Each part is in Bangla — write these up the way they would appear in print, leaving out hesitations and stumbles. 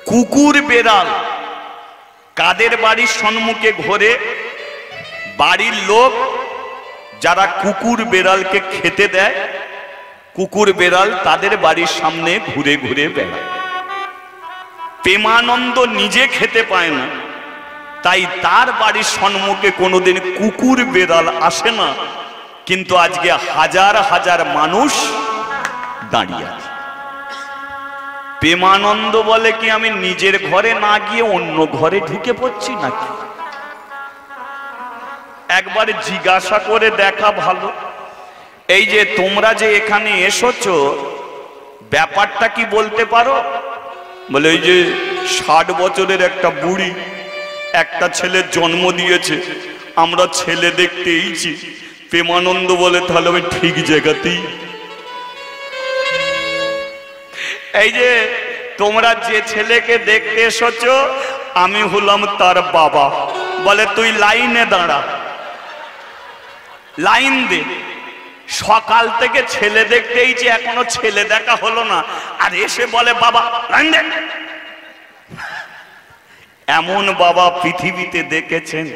কুকুর বেড়াল কাদের বাড়ির সম্মুখে ঘোরে? বাড়ির লোক যারা কুকুর বেড়ালকে খেতে দেয়, কুকুর বেড়াল তাদের বাড়ির সামনে ঘুরে ঘুরে বেড়ায়। প্রেমানন্দ নিজে খেতে পায় না, তাই তার বাড়ির সম্মুখে কোনোদিন কুকুর বেড়াল আসে না, কিন্তু আজকে হাজার হাজার মানুষ দাঁড়িয়ে আছে। প্রেমানন্দ বলে কি আমি নিজের ঘরে না গিয়ে অন্য ঘরে ঢুকে পড়ছি নাকি? একবার জিজ্ঞাসা করে দেখা ভালো। এই যে তোমরা যে এখানে এসেছো, ব্যাপারটা কি বলতে পারো? বলে ওই যে 60 বছরের একটা বুড়ি একটা ছেলের জন্ম দিয়েছে, আমরা ছেলে দেখতে এইছি। প্রেমানন্দ বলে তাহলে আমি ঠিক জায়গাতেই। এই যে তোমরা যে ছেলেকে দেখতে এসেছো, আমি হলাম তার বাবা। বলে তুই লাইনে দাঁড়া, লাইন দে। সকাল থেকে ছেলে দেখতে এইছি, এখনো ছেলে দেখা হলো না, আর এসে বলে বাবা লাইন দে। এমন বাবা পৃথিবীতে দেখেছেন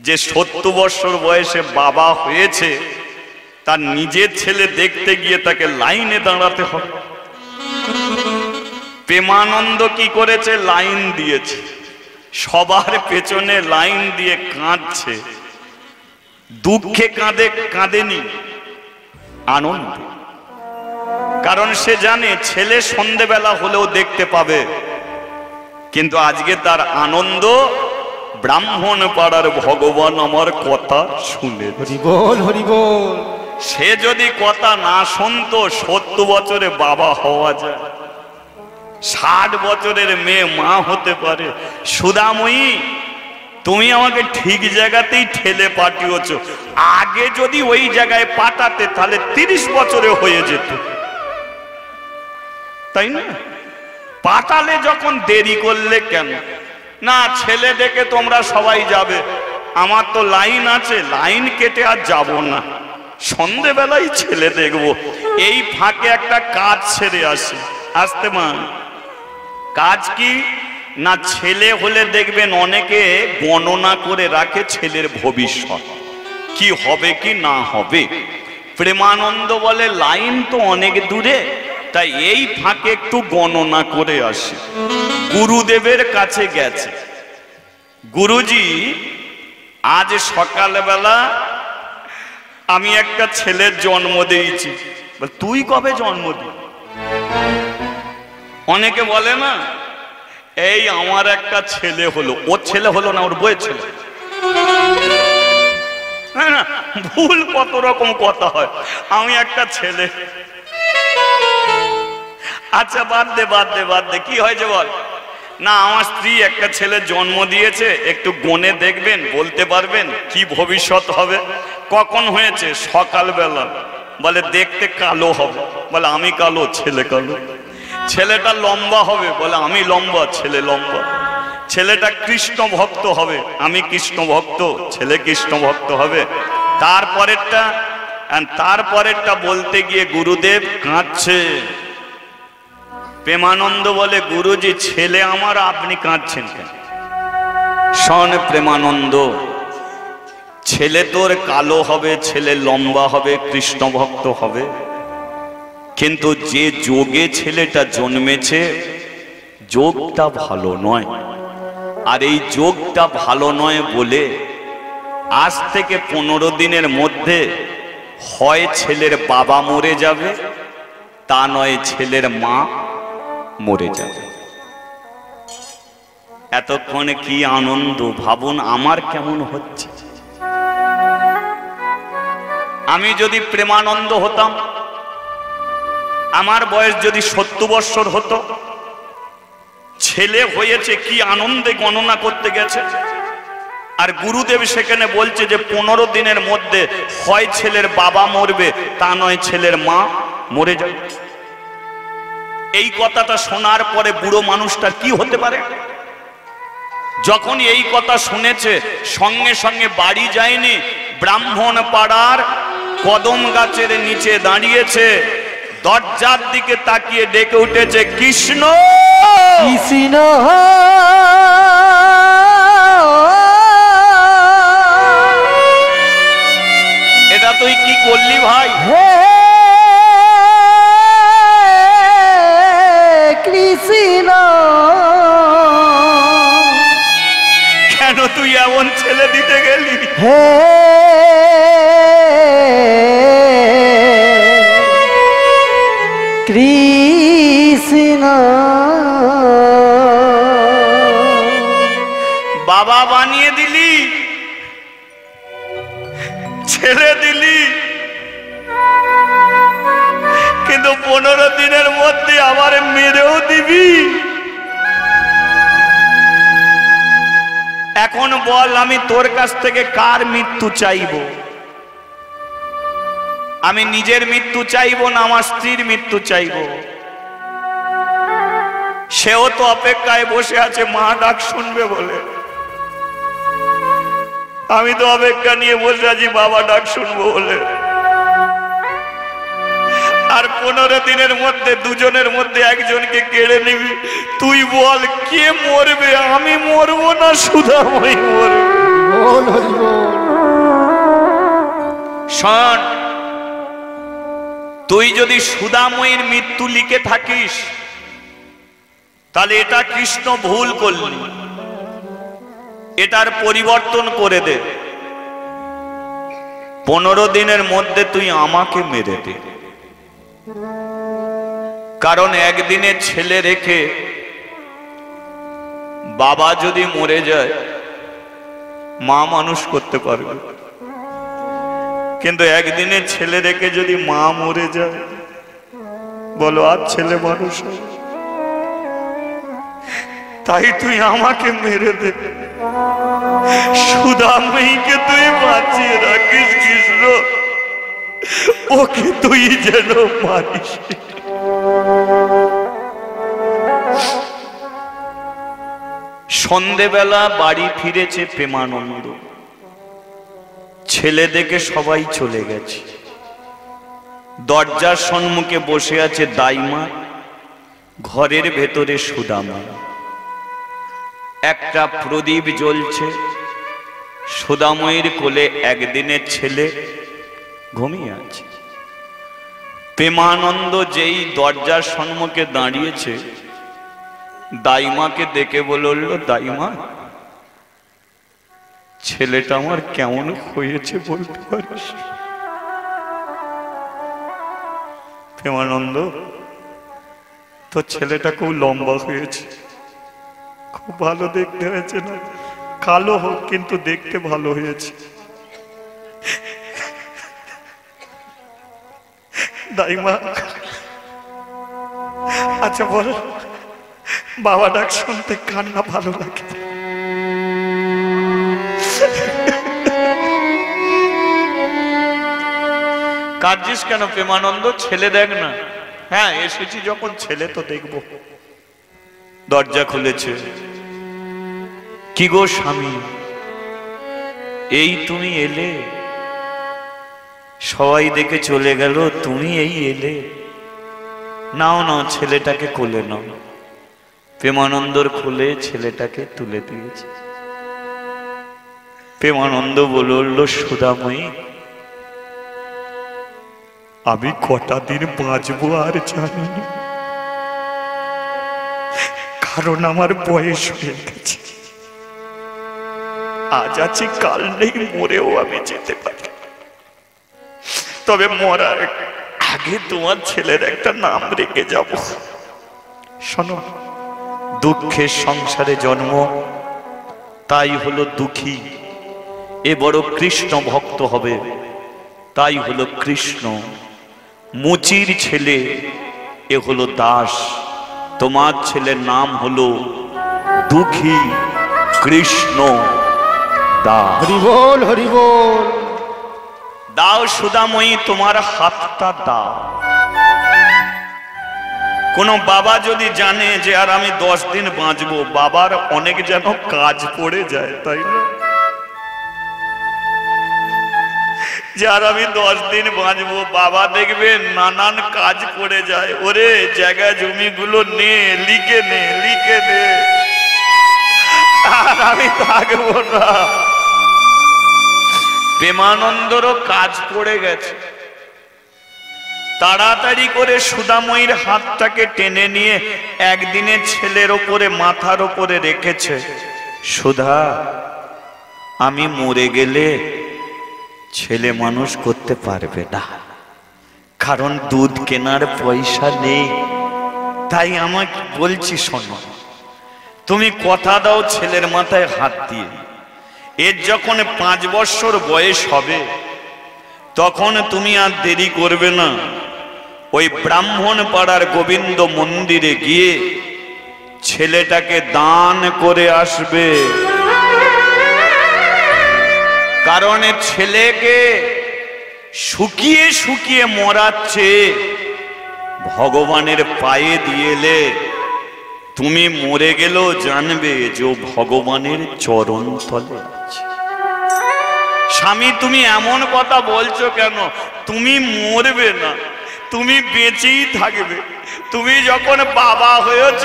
যে 70 বছর বয়সে বাবা হয়েছে, তার নিজের ছেলে দেখতে গিয়ে তাকে লাইনে দাঁড়াতে হবে। প্রেমানন্দ কি করেছে? লাইন দিয়েছে, সবার পেছনে লাইন দিয়ে কাঁদছে। দুঃখে কাঁদে, কাঁদেনি আনন্দ। কারণ সে জানে ছেলে সন্ধ্যেবেলা হলেও দেখতে পাবে, কিন্তু আজকে তার আনন্দ ব্রাহ্মণ পাড়ার ভগবান আমার কথা শুনে। হরি বল, হরি বল। সে যদি কথা না শুনতো 70 বছরে বাবা হওয়া যায়, 60 বছরের মেয়ে মা হতে পারে। সুদাময়ী, তুমি আমাকে ঠিক জায়গাতেই ঠেলে পাঠিয়েছো, আগে যদি ওই জায়গায় পাঠাতে তাহলে 30 বছরে হয়ে যেত, তাই না? পাঠালে যখন দেরি করলে কেন? না, ছেলে দেখে তোমরা সবাই যাবে, আমার তো লাইন আছে, লাইন কেটে আর যাব না, সন্ধেবেলায় ছেলে দেখব। এই ফাঁকে একটা কাজ সেরে আসে। আসতে মা, কাজ কি না? ছেলে হলে দেখবেন অনেকে গণনা করে রাখে ছেলের ভবিষ্যৎ কি হবে কি না হবে। প্রেমানন্দ বলে লাইন তো অনেক দূরে, তাই এই ফাঁকে একটু গণনা করে আসে। গুরুদেবের কাছে গেছে। গুরুজি, আজ সকালবেলা আমি একটা ছেলের জন্ম দিয়েছি। তুই কবে জন্ম দিই? অনেকে বলে না, এই আমার একটা ছেলে হলো। ওর ছেলে হলো না, ওর বইয়ের ছেলে। না, ভুল কত রকম কথা হয়। আমি একটা ছেলে। আচ্ছা বাদ দে, বাদ দে, বাদ দে। কি হয়েছে বল? না, আমার স্ত্রী একটা ছেলের জন্ম দিয়েছে, একটু গণে দেখবেন, বলতে পারবেন কি ভবিষ্যৎ হবে। কখন হয়েছে? সকালবেলা। বলে দেখতে কালো হবে। বলে আমি কালো, ছেলে কালো। ছেলেটা লম্বা হবে। বলে আমি লম্বা, ছেলে লম্বা। ছেলেটা কৃষ্ণ ভক্ত হবে। আমি কৃষ্ণ ভক্ত, ছেলে কৃষ্ণ ভক্ত হবে। তারপরেরটা বলতে গিয়ে গুরুদেব কাঁদছে। প্রেমানন্দ বলে গুরুজি, ছেলে আমার, আপনি কাঁদছেন কেন? শোন প্রেমানন্দ, ছেলে তোর কালো হবে, ছেলে লম্বা হবে, কৃষ্ণ ভক্ত হবে, কিন্তু যে যোগে ছেলেটা জন্মেছে যোগটা ভালো নয়। আর এই যোগটা ভালো নয় বলে আজ থেকে 15 দিনের মধ্যে হয় ছেলের বাবা মরে যাবে, তা নয় ছেলের মা মরে যাবে। এতক্ষণে কি আনন্দ ভাবুন, আমার কেমন হচ্ছে। আমি যদি প্রেমানন্দ হতাম, আমার বয়স যদি 70 বছর হতো, ছেলে হয়েছে, কি আনন্দে গণনা করতে গেছে। আর গুরুদেব সেখানে বলছে যে 15 দিনের মধ্যে হয় ছেলের বাবা মরবে, তা নয় ছেলের মা মরে যাবে। এই কথাটা শোনার পরে বুড়ো মানুষটার কি হতে পারে? যখন এই কথা শুনেছে সঙ্গে সঙ্গে বাড়ি যায়নি, ব্রাহ্মণ পাড়ার কদম গাছের নিচে দাঁড়িয়েছে, দরজার দিকে তাকিয়ে ডেকে উঠেছে, কৃষ্ণ কৃষ্ণ এটা তুই কি করলি ভাই? হে কৃষ্ণ কেন তুই এমন ছেলে দিতে গেলি? হে কৃষ্ণ বাবা বানিয়ে দিলি, ছেলে দিলি, কিন্তু 15 দিনের মধ্যে আবার মেরেও দিবি। এখন বল, আমি তোর কাছ থেকে কার মৃত্যু চাইব? আমি নিজের মৃত্যু চাইব না আমার স্ত্রীর মৃত্যু চাইব? সেও তো অপেক্ষায় বসে আছে মা ডাক শুনবে বলে। আমি তো অপেক্ষা নিয়ে বসে আছি বাবা ডাক শুনবো বলে। আর 15 দিনের মধ্যে দুজনের মধ্যে একজনকে কেড়ে নিবি। তুই বল কে মরবে? আমি মরবো না সুধাময়ী মরবে? বল হরি বল। শোন, তুই যদি সুধাময়ীর মৃত্যু লিখে থাকিস তাহলে এটা কৃষ্ণ ভুল করলি, এটার পরিবর্তন করে দে। 15 দিনের মধ্যে তুই আমাকে মেরে দে। কারণ একদিনের ছেলে রেখে বাবা যদি মরে যায় মা মানুষ করতে পারবে, কিন্তু একদিনের ছেলে রেখে যদি মা মরে যায় বলো আর ছেলে মানুষ হবে? তাই তুই আমাকে মেরে দে, সুধাময়ীকে তুই বাঁচিয়ে রাখিস কৃষ্ণ, ওকে তুই যেন মারিস। সন্ধেবেলা বাড়ি ফিরেছে প্রেমানন্দ। ছেলে দেখে সবাই চলে গেছে। দরজার সম্মুখে বসে আছে দাইমা, ঘরের ভেতরে সুদামা। একটা প্রদীপ জ্বলছে। সুদাময়ীর কোলে একদিনের ছেলে ঘুমিয়ে আছে। প্রেমানন্দ যেই দরজার সম্মুখে দাঁড়িয়েছে, দাইমাকে দেখে বলল, দাইমা ছেলেটা আমার কেমন হয়েছে বলতে পারিস? প্রেমানন্দ, তোর ছেলেটা খুব লম্বা হয়েছে, খুব ভালো দেখতে হয়েছে না? কালো হোক কিন্তু দেখতে ভালো হয়েছে। দাইমা, আচ্ছা বল, বাবা ডাক শুনতে কান্না ভালো লাগে? কাঁদছিস কেন প্রেমানন্দ? ছেলে দেখ না। হ্যাঁ এসেছি যখন, ছেলে তো দেখবো। দরজা খুলেছে। কি গো স্বামী, এই তুমি এলে? সবাই দেখে চলে গেল, তুমি এই এলে? নাও নাও ছেলেটাকে কোলে নাও। প্রেমানন্দর কোলে ছেলেটাকে তুলে দিয়েছে। প্রেমানন্দ বলল, সুধাময়ী আমি কটা দিন বাঁচবো আর জানি না, কারণ আমার বয়স হয়ে গেছে। আজ আছি কাল নেই, মরেও আমি যেতে পারি। তবে মরার আগে তোমার ছেলের একটা নাম রেখে যাব। শোনো, দুঃখের সংসারে জন্ম, তাই হলো দুঃখী। এ বড় কৃষ্ণ ভক্ত হবে, তাই হলো কৃষ্ণ। মুচির ছেলে, এ হলো দাস। তোমার ছেলের নাম হলো দুঃখী কৃষ্ণ দাস। হরি বল হরি বল। দাও সুধাময়ী, তোমার হাতটা দাও। কোন বাবা যদি জানে যে আর আমি 10 দিন বাঁচবো, বাবার অনেক যেন কাজ পড়ে যায়, তাই না? যে আর আমি 10 দিন বাঁচবো। বাবা দেখবে নানান কাজ করে যায়, ওরে জায়গা জমিগুলো নে, লিখে নে, লিখে নে, আর আমি থাকবো না। প্রেমানন্দরও কাজ পড়ে গেছে, তাড়াতাড়ি করে সুধাময়ীর হাতটাকে টেনে নিয়ে একদিনে ছেলের ওপরে, মাথার ওপরে রেখেছে। সুধা, আমি মরে গেলে ছেলে মানুষ করতে পারবে না, কারণ দুধ কেনার পয়সা নেই। তাই আমাকে বলছি, শোনো, তুমি কথা দাও ছেলের মাথায় হাত দিয়ে, এর যখন 5 বছর বয়স হবে তখন তুমি আর দেরি করবে না, ওই ব্রাহ্মণ পাড়ার গোবিন্দ মন্দিরে গিয়ে ছেলেটাকে দান করে আসবে। কারণ ছেলেকে শুকিয়ে শুকিয়ে মরাচ্ছে, ভগবানের পায়ে দিয়েলে তুমি মরে গেলেও জানবে যে ভগবানের চরণ তলে আছে। স্বামী, তুমি এমন কথা বলছো কেন? তুমি মরবে না, তুমি বেঁচেই থাকবে। তুমি যখন বাবা হয়েছ,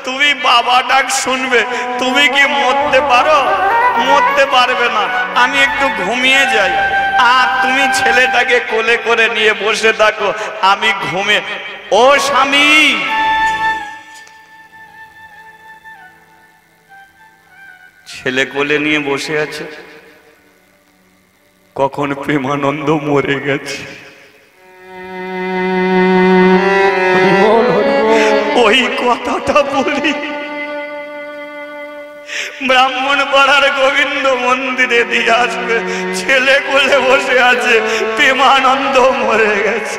তুমি বাবা ডাক শুনবে। তুমি কি মরতে পারো? মরতে পারবে না। আমি একটু ঘুমিয়ে যাই, আর তুমি ছেলেটাকে কোলে করে নিয়ে বসে থাকো, আমি ঘুমে। ও স্বামী, ছেলে কোলে নিয়ে বসে আছে, কখন প্রেমানন্দ মরে গেছে। ওই কথাটা বলি, ব্রাহ্মণ পাড়ার গোবিন্দ মন্দিরে দিয়ে আসবে, ছেলে কোলে বসে আছে, প্রেমানন্দ মরে গেছে।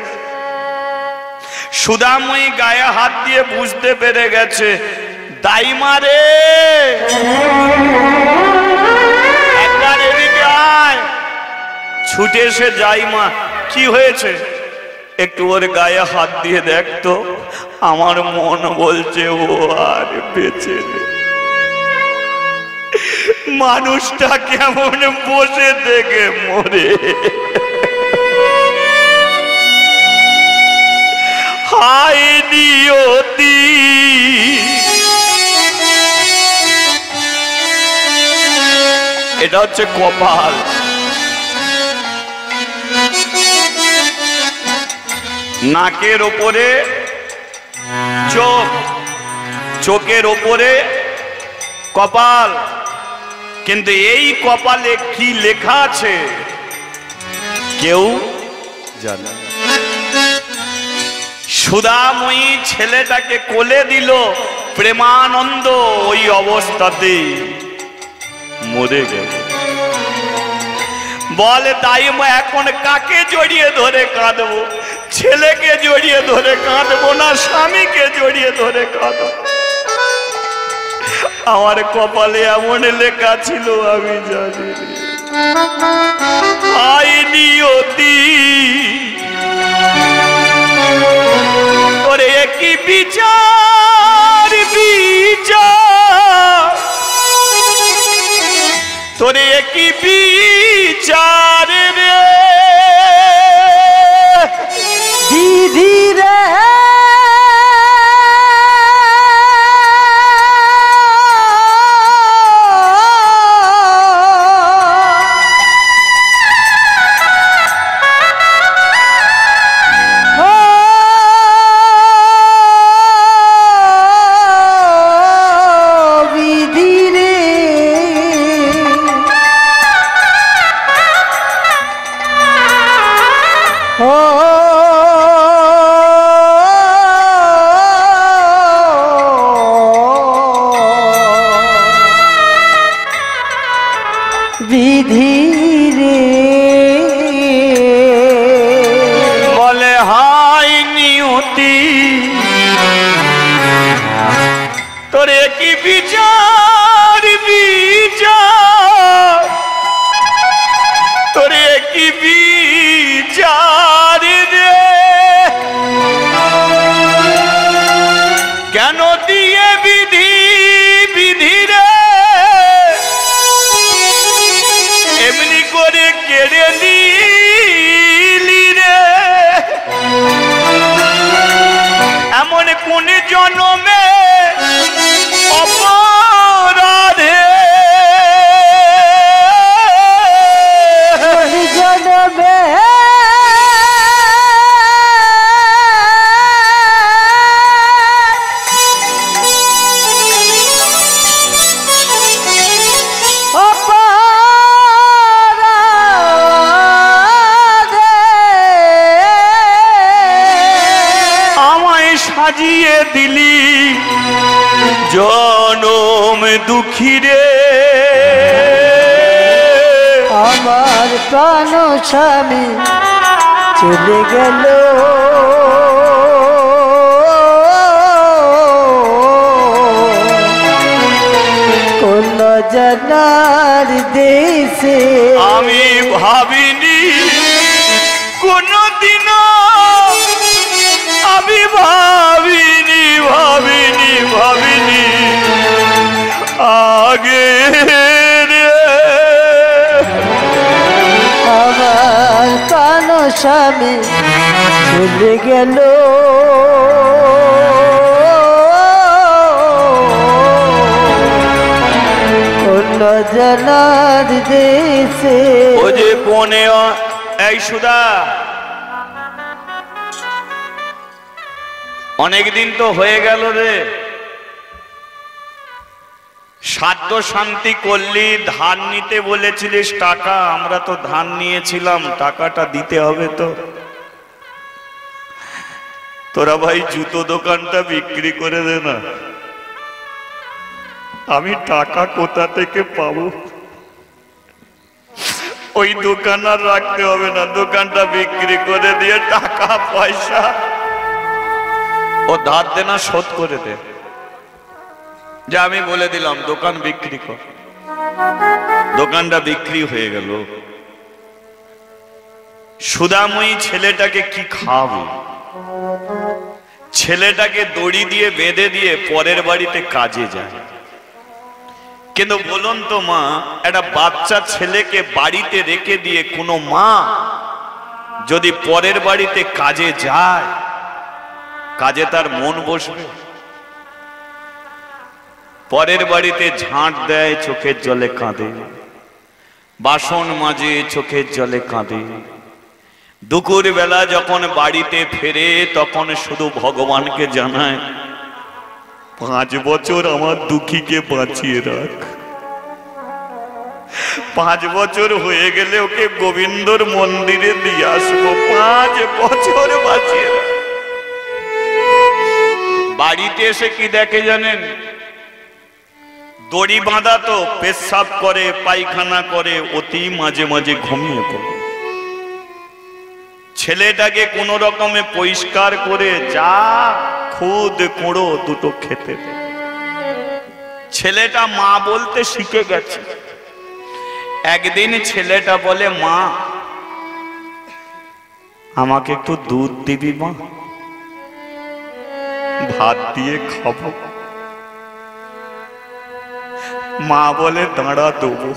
সুধাময়ী গায়ে হাত দিয়ে বুঝতে পেরে গেছে, দাইমা রে, একবার এদিকে আয়। ছুটে এসে যাইমা, কি হয়েছে? একটু ওর গায়ে হাত দিয়ে দেখতো, আমার মন বলছে ও আর বেঁচে নেই। মানুষটা কেমন বসে থেকে মরে। হায় নিয়তি, এটা হচ্ছে কপাল। নাকের ওপরে চোখ, চোখের ওপরে কপাল, কিন্তু এই কপালে কি লেখা আছে কেউ জানে না। সুধাময়ী ছেলেটাকে কোলে দিল, প্রেমানন্দ ওই অবস্থাতেই মরে গেল। বলে দাইমা, এখন কাকে জড়িয়ে ধরে কাঁদবো? ছেলেকে জড়িয়ে ধরে কাঁদবো না স্বামীকে জড়িয়ে ধরে কাঁদবো? আমার কপালে এমন লেখা ছিল আমি জানি। হায় নিয়তি, তোরে কি বিচার, বিচার, তোরে কি বিচার রে দিদি রে। বিধি রে, বলে হায় নিয়তি, তোরে কি বিচার, বিচার, তোরে কি বিচার রে, কেন দিয়ে বিধি, বিধি রে এমনি করে কেড়ে নিয়ে দিলি জনম দুঃখী রে আমার প্রাণ স্বামী চলে গেল কোন জানার দেশে আমি ভাবিনি কোনদিন আমি ভাবিনি ভাবিনি ভাবিনি আগে আমার প্রাণ স্বামী চলে গেল কোন জানার দেশে ও যে কোনে এই সুদা অনেকদিন তো হয়ে গেল রে সাধ্য শান্তি করলি ধান নিতে বলেছিলিস টাকা আমরা তো ধান নিয়েছিলাম টাকাটা দিতে হবে তো তোরা ভাই জুতো দোকানটা বিক্রি করে দে না আমি টাকা কোথা থেকে পাবো ওই দোকান আর রাখতে হবে না দোকানটা বিক্রি করে দিয়ে টাকা পয়সা ও ধার দেনা শোধ করে দে যা আমি বলে দিলাম দোকান বিক্রি কর দোকানটা বিক্রি হয়ে গেল সুদাময়ী ছেলেটাকে কি খাওয়াবে ছেলেটাকে দড়ি দিয়ে বেঁধে দিয়ে পরের বাড়িতে কাজে যায় কিন্তু বলুন তো মা একটা বাচ্চা ছেলেকে বাড়িতে রেখে দিয়ে কোনো মা যদি পরের বাড়িতে কাজে যায় কাজে তার মন বসবে পরের বাড়িতে ঝাঁট দেয় চোখের জলে কাঁদে বাসন মাজে চোখের জলে কাঁদে দুপুর বেলা যখন বাড়িতে ফেরে তখন শুধু ভগবানকে জানায় 5 বছর আমার দুঃখীকে বাঁচিয়ে রাখ 5 বছর হয়ে গেলে ওকে গোবিন্দর মন্দিরে দিয়ে আসবো 5 বছর বাঁচিয়ে রাখ বাড়িতে এসে কি দেখে জানেন দড়ি বাঁধা তো পেশাব করে পায়খানা করে অতি মাঝে মাঝে ঘুমিয়ে পড়ে ছেলেটাকে কোন রকমে পরিষ্কার করে যা খুদ কুড়ো দুটো খেতে ছেলেটা মা বলতে শিখে গেছে একদিন ছেলেটা বলে মা আমাকে একটু দুধ দিবি মা ভাত দিয়ে খাবো মা বলে দাঁড়া দেবো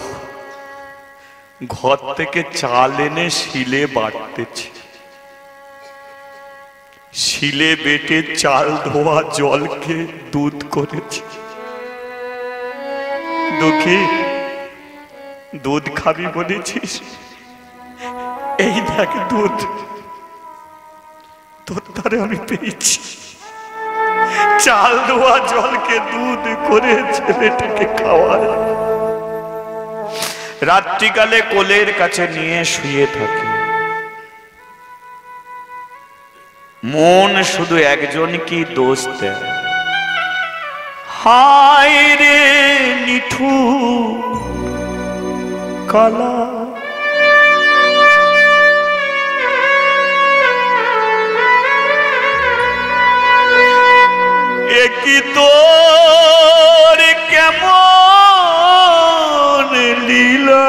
ঘর থেকে চাল এনে শিলে বাটতেছি শিলে বেটে চাল ধোয়া জলকে দুধ করেছি দুঃখী দুধ খাবি বলেছিস এই দেখ দুধ তোর দ্বারে আমি পেয়েছি চাল ধোয়া জলকে দুধ করে ছেলেটাকে খাওয়ায় রাত্রিকালে কোলের কাছে নিয়ে শুয়ে থাকে মন শুধু একজন কি দোষ দেয় হায় রে নিঠু কালা একই তোর কেমন লীলা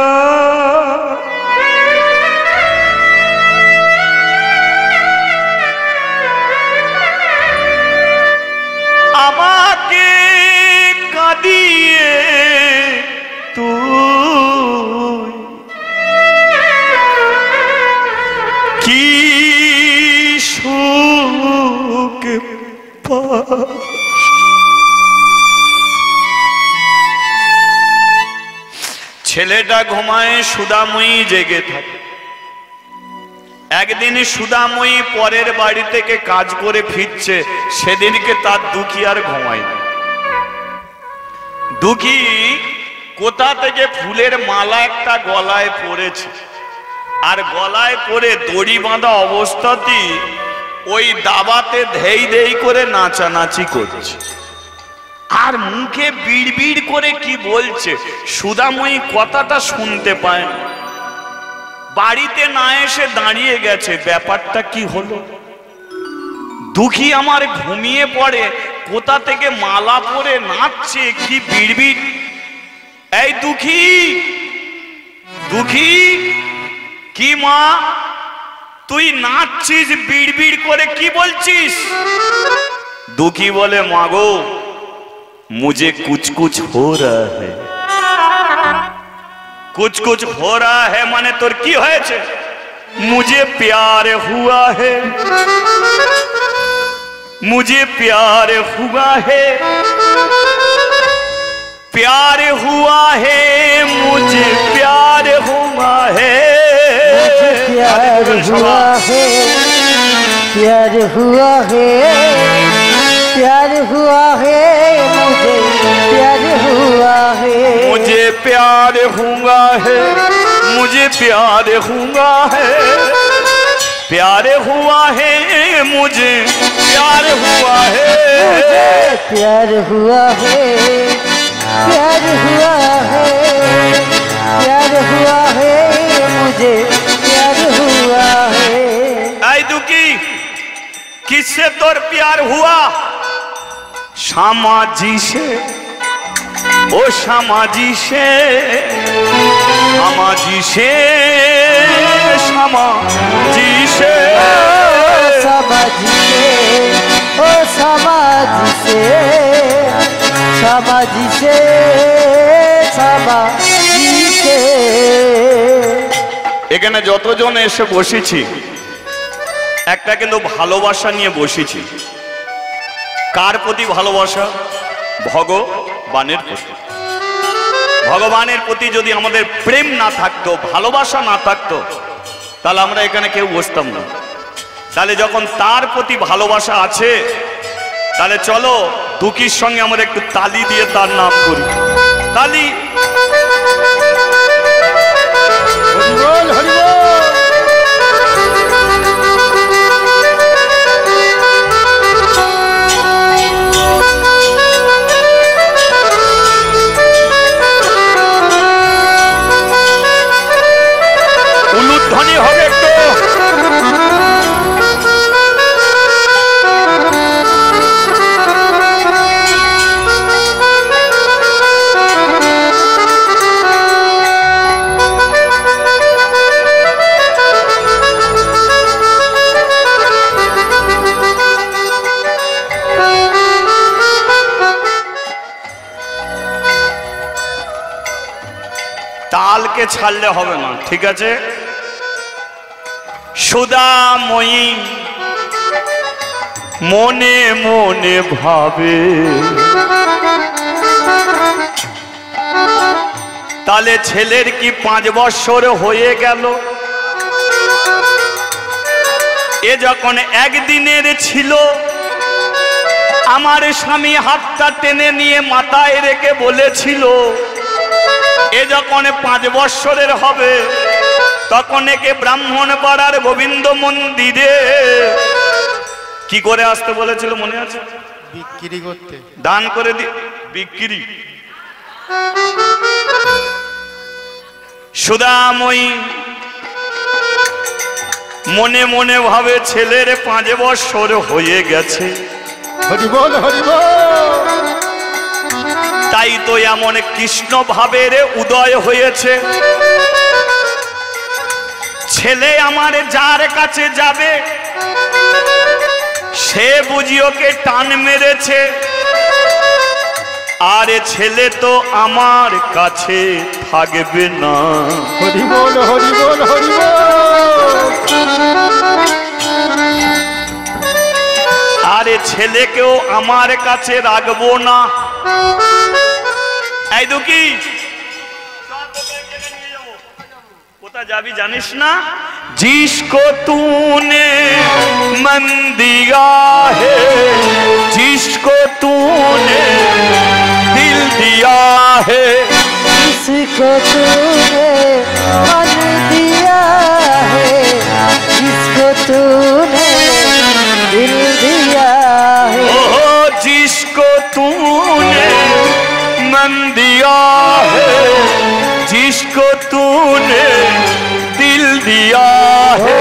আমাকে কাঁদিয়ে তুই কি সুখ ছেলেটা ঘুমায় সুদাময়ী জেগে থাকে একদিন সুদাময়ী পরের বাড়ি থেকে কাজ করে ফিরছে সেদিনকে তার দুঃখী আর ঘুমায়নি দুঃখী কোথা থেকে ফুলের মালা একটা গলায় পড়েছে আর গলায় পরে দড়ি বাঁধা অবস্থাতেই ওই দাবাতে ধেই ধেই করে নাচানাচি করছে আর মুখে বিড় বিড় করে কি বলছে, সুধাময়ী কথাটা শুনতে পায় না। বাড়িতে না এসে দাঁড়িয়ে গেছে, ব্যাপারটা কি হলো। দুঃখী আমার ঘুমিয়ে পড়ে, কোথা থেকে মালা পরে নাচছে, কি বিড়বিড়। এই দুঃখী, দুঃখী, কি মা তুই নাচছিস বিড়বিড় করে, কি বলছিস? দুঃখী বলে, মাগো मुझे कुछ कुछ हो रहा है। कुछ कुछ हो रहा है माने तोर की হয়েছে? मुझे प्यार हुआ है, मुझे प्यार हुआ है, प्यार हुआ है, मुझे प्यार हुआ है, प्यार हुआ है, प्यार हुआ है, प्यार हुआ है, मुझे प्यार हुआ है, मुझे प्यार हुआ है, मुझे प्यार हुआ है, प्यार हुआ है, मुझे प्यार हुआ है, प्यार हुआ है, प्यार हुआ है, प्यार हुआ है, मुझे प्यार हुआ है। आई दुखी, किससे तोर प्यार हुआ? श्यामा जी से, ओ श्यामा जी से, श्यामा जी से, श्यामा जी से, श्यामा जी से, ओ श्यामा जी से, श्यामा जी से, श्यामा जी से। এখানে যতজন এসে বসেছি একটা কিন্তু ভালোবাসা নিয়ে বসেছি। কার প্রতি ভালোবাসা? ভগবানের প্রতি। ভগবানের প্রতি যদি আমাদের প্রেম না থাকতো, ভালোবাসা না থাকতো, তাহলে আমরা এখানে কেউ বসতাম না। তাহলে যখন তার প্রতি ভালোবাসা আছে, তাহলে চলো দুঃখীর সঙ্গে আমরা একটু তালি দিয়ে তার নাম করি। তালি। হরিবল, হরিবল। উলুধ্বনি হবে একটু। তালকে ছাড়লে হবে না, ঠিক আছে? সুধাময়ী মনে মনে ভাবে, তাহলে ছেলের কি 5 বছর হয়ে গেল? এ যখন একদিনের ছিল, আমার স্বামী হাতটা টেনে নিয়ে মাথায় রেখে বলেছিল, এ যখন 5 বছরের হবে, তখন একে ব্রাহ্মণ পাড়ার গোবিন্দ মন্দিরে কি করে আসতে বলেছিল মনে আছে? বিক্রি করতে, দান করে বিক্রি। সুধাময়ী মনে মনে ভাবে ছেলের 5 বছর হয়ে গেছে। হরিবল, হরিবল। তাই তো এমন কৃষ্ণ ভাবের উদয় হয়েছে। ছেলে আমার যার কাছে যাবে, সে বুঝি ওকে টান মেরেছে, আর ছেলে তো আমার কাছে থাকবে না। হরিবল, হরিবল, হরিবল। আরে ছেলেকেও আমার কাছে রাখবো না। এই দুঃখী, কোথা যাবি জানিস না? जिसको तूने मन दिया है, जिसको तूने दिल दिया है, जिसको तूने मन दिया है, जिसको तूने मन दिया है जिसको तूने दिल दिया है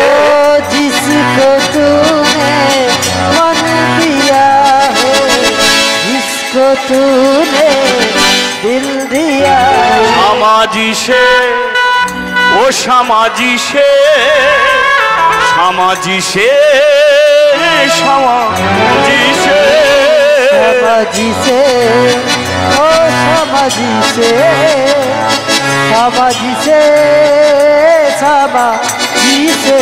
जिसको तूने मन दिया है जिसको तूने दिल दिया सामाजी से ओ सामाजी से सामाजी से सामाजी से समाजी से ओ समाजी से समाजी से समाजी से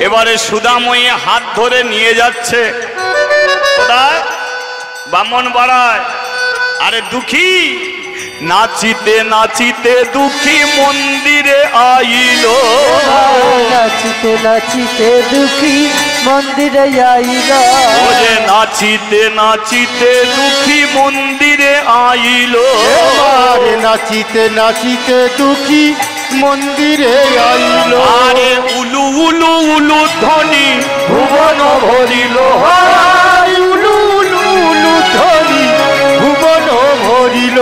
এবারে সুদাময়ী হাত ধরে নিয়ে যাচ্ছে কোথায় ব্রাহ্মণ পাড়ায় আরে দুঃখী নাচিতে নাচিতে দুঃখী মন্দিরে আইলো নাচিতে নাচিতে দুঃখী মন্দিরে আইলো ও যে নাচিতে নাচিতে দুঃখী মন্দিরে আইলো আরে নাচিতে নাচিতে দুঃখী মন্দিরে আইলো আরে উলু উলু উলু ধ্বনি ভুবন ভরিল উলু উলু উলু ধ্বনি ভুবন ভরিল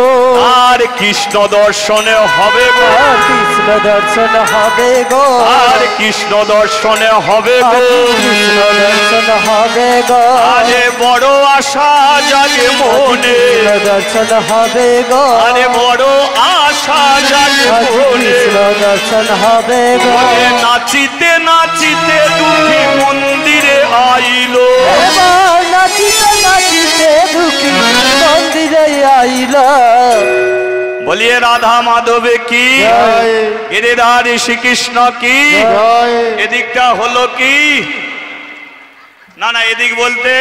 আর কৃষ্ণ দর্শনে হবে গো কৃষ্ণ দর্শন হবে গো আর কৃষ্ণ দর্শনে হবে গো কৃষ্ণ দর্শন হবে গো আরে বড় আশা জাগে মনে কৃষ্ণ দর্শন হবে গো আরে বড় আশা জাগে মনে কৃষ্ণ দর্শন হবে গো আরে নাচিতে নাচিতে দুঃখী মন্দিরে আইলো এবার নাচিতে নাচিতে দুঃখী মন্দিরে আইলো বলিয়ে রাধা মাধবে কি জয়। গিরিধার শ্রীকৃষ্ণ কি জয়। এদিকটা হলো কি না না এদিক বলতে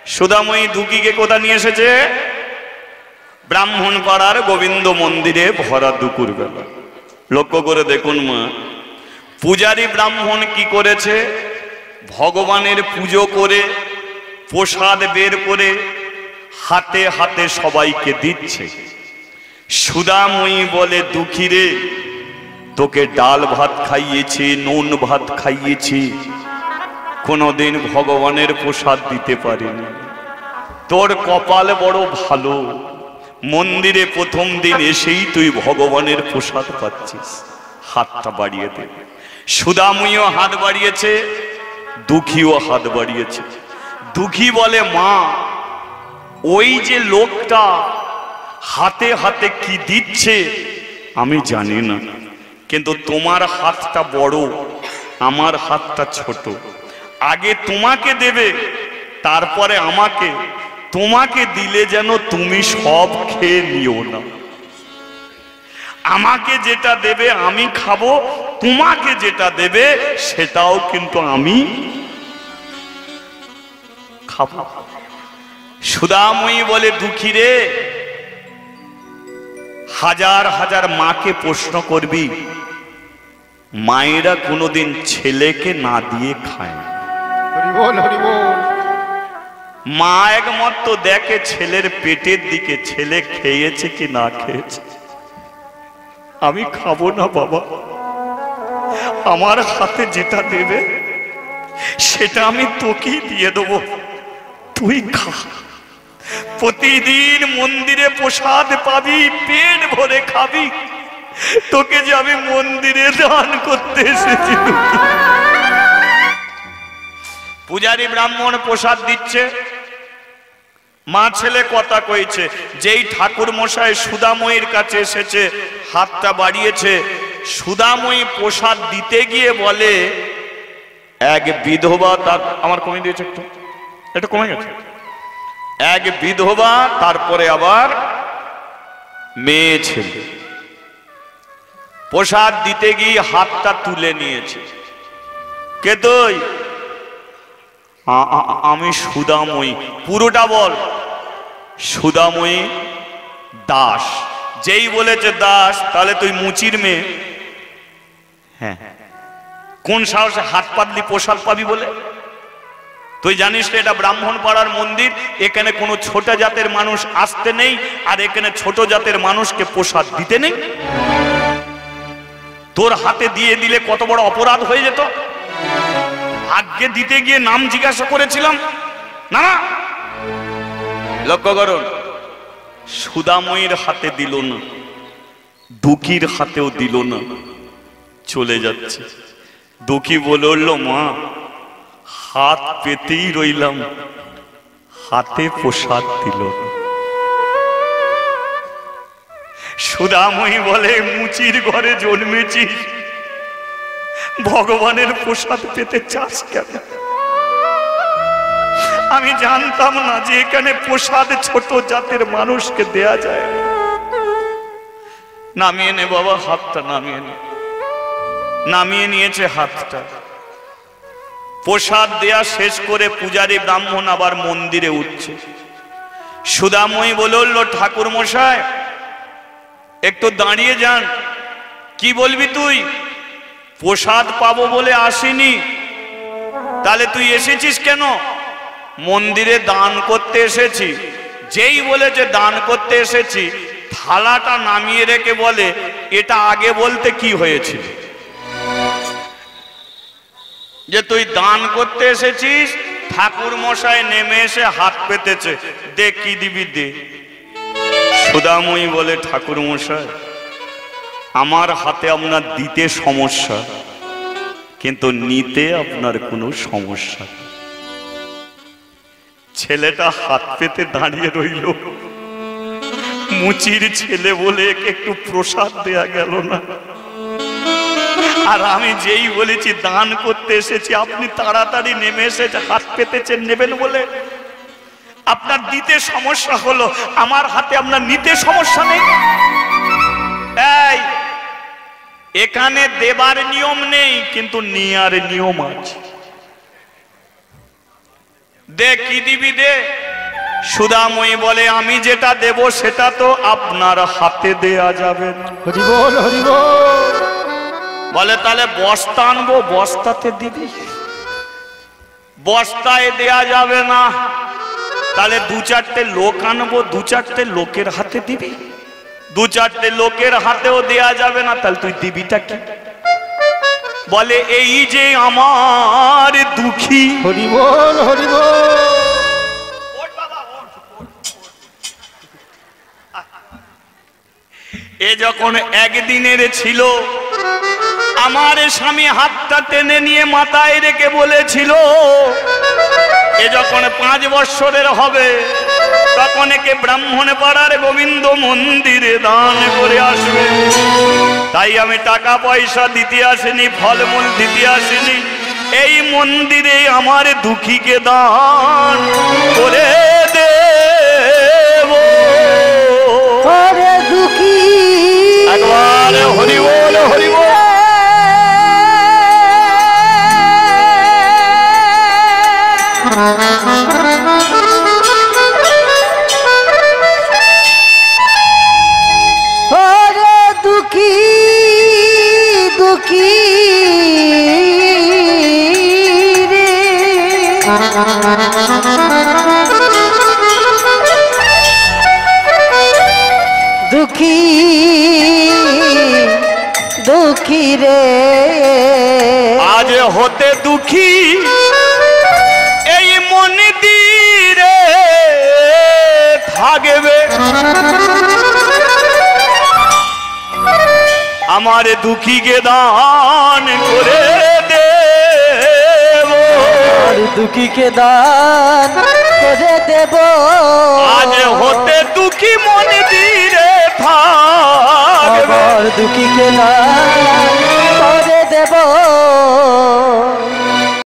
সুদাময়ী দুঃখীকে কোথা নিয়ে এসেছে ব্রাহ্মণ পাড়ার গোবিন্দ মন্দিরে ভরা দুপুর বেলা লক্ষ্য করে দেখুন মা পূজারী ব্রাহ্মণ কি করেছে ভগবানের পুজো করে প্রসাদ বের করে হাতে হাতে সবাইকে দিচ্ছে সুদাময়ী বলে দুঃখী রে তোকে ডাল ভাত খাইয়েছি নুন ভাত খাইয়েছি কোনোদিন ভগবানের প্রসাদ দিতে পারিনি তোর কপাল বড় ভালো মন্দিরে প্রথম দিন এসেই তুই ভগবানের প্রসাদ পাচ্ছিস হাতটা বাড়িয়ে দে সুদাময়ীও হাত বাড়িয়েছে দুঃখীও হাত বাড়িয়েছে দুঃখী বলে মা ওই যে লোকটা হাতে হাতে কি দিচ্ছে আমি জানি না কিন্তু তোমার হাতটা বড় আমার হাতটা ছোট আগে তোমাকে দেবে তারপরে আমাকে তোমাকে দিলে যেন তুমি সব খেয়ে নিও না আমাকে যেটা দেবে আমি খাবো তোমাকে যেটা দেবে সেটাও কিন্তু আমি খাবো সুদাময়ী বলে দুঃখী রে হাজার হাজার মাকে প্রশ্ন করবি মায়েরা কোনোদিন ছেলেকে না দিয়ে খায় না। হরি বল হরি বল মা একমাত্র দেখে ছেলের পেটের দিকে ছেলে খেয়েছে কি না খেয়েছে আমি খাবো না বাবা আমার হাতে যেটা দেবে সেটা আমি তোকেই দিয়ে দেবো তুই খা প্রতিদিন মন্দিরে প্রসাদ পাবি পেট ভরে খাবি তোকে যে আমি মন্দিরে দান করতে এসেছি পূজারী ব্রাহ্মণ প্রসাদ দিচ্ছে মা ছেলে কথা কইছে যেই ঠাকুর মশাই সুদাময়ীর কাছে এসেছে হাতটা বাড়িয়েছে সুদাময়ী প্রসাদ দিতে গিয়ে বলে এক বিধবা তার আমার কমে দিয়েছে একটু এটা কমে গেছে এক বিধবা তারপরে আবার মেয়ে ছেলে প্রসাদ দিতে গিয়ে হাতটা তুলে নিয়েছে কে তুই আমি সুদাময়ী পুরোটা বল সুদাময়ী দাস যেই বলেছে দাস তাহলে তুই মুচির মেয়ে হ্যাঁ কোন সাহসে হাত পাতলি প্রসাদ পাবি বলে তুই জানিস না এটা ব্রাহ্মণ পাড়ার মন্দির এখানে কোনো ছোট জাতের মানুষ আসতে নেই আর এখানে ছোট জাতের মানুষকে প্রসাদ দিতে নেই তোর হাতে দিয়ে দিলে কত বড় অপরাধ হয়ে যেত আগে দিতে গিয়ে নাম জিজ্ঞাসা করেছিলাম না না লক্ষ্য করুন সুদাময়ীর হাতে দিল না, দুঃখীর হাতেও দিল না, চলে যাচ্ছে। দুঃখী বলে উঠল, মা হাত পেতেই রইলাম, হাতে প্রসাদ দিল না। সুদাময়ী বলে, মুচির ঘরে জন্মেছিস, ভগবানের প্রসাদ পেতে চাস কেন? আমি জানতাম না যে এখানে প্রসাদ ছোট জাতের মানুষকে দেয়া যায়। নামিয়ে নে বাবা হাতটা, নামিয়ে নে। নামিয়ে নিয়েছে হাতটা। প্রসাদ দেয়া শেষ করে পূজারী ব্রাহ্মণ আবার মন্দিরে উঠছে। সুদাময়ী বলে উঠল, ঠাকুর মশাই একটু দাঁড়িয়ে যান। কি বলবি তুই? প্রসাদ পাবো বলে আসিনি, তাহলে তুই এসেছিস কেন? মন্দিরে দান করতে এসেছি। যেই বলেছে দান করতে এসেছি, থালাটা নামিয়ে রেখে বলে, এটা আগে বলতে কি হয়েছিল যে তুই দান করতে এসেছিস? ঠাকুর মশাই নেমে এসে হাত পেতেছে, দে কি দিবি দে। সুদাময়ী বলে, ঠাকুর মশাই আমার হাতে আপনার দিতে সমস্যা, কিন্তু নিতে আপনার কোনো সমস্যা। ছেলেটা হাত পেতে দাঁড়িয়ে রইল। মুচির ছেলে বলে একটু প্রসাদ দেয়া গেল না। আর আমি যেই বলেছি দান করতে এসেছি, আপনি তাড়াতাড়ি নেমে এসেছে হাত পেতেছেন নেবেন বলে। আপনার দিতে সমস্যা হলো, আমার হাতে আপনার নিতে সমস্যা নেই। এই এখানে দেবার নিয়ম নেই, কিন্তু নেয়ার নিয়ম আছে। দে কি দিবি দে। সুদাময়ী বলে, আমি যেটা দেব সেটা তো আপনার হাতে দেয়া যাবে না। হরি বল, হরি বল। বলে, তাহলে বস্তা আনবো, বস্তাতে দিবি। বস্তায় দেয়া যাবে না, তাহলে দু চারটে লোক আনবো, দু চারটে লোকের হাতে দিবি। দু চারটে লোকের হাতেও দেয়া যাবে না, তাহলে তুই দিবিটা কি? বলে, এই যে আমার দুঃখী। হরি বল, হরি বল। এ যখন একদিনের ছিল, আমার স্বামী হাতটা টেনে নিয়ে মাথায় রেখে বলেছিল, এ যখন 5 বৎসরের হবে, তখন একে ব্রাহ্মণ পাড়ার গোবিন্দ মন্দিরে দান করে আসবে। তাই আমি টাকা পয়সা দিতে আসিনি, ফলমূল দিতে আসিনি, এই মন্দিরে আমার দুঃখীকে দান করে দেব। ওরে দুঃখী, একবার হরি বল, হরি বল। ওরে দুঃখী, দুঃখী রে, দুঃখী, দুঃখী রে। আজ হতে দুঃখী এই মন্দিরে থাকবে, আমার দুঃখীকে দান করে দেব। দুঃখীকে দান করে দেব। আজ হতে দুঃখী মন্দিরে থাকবে, আমার দুঃখীকে দান করে দেব।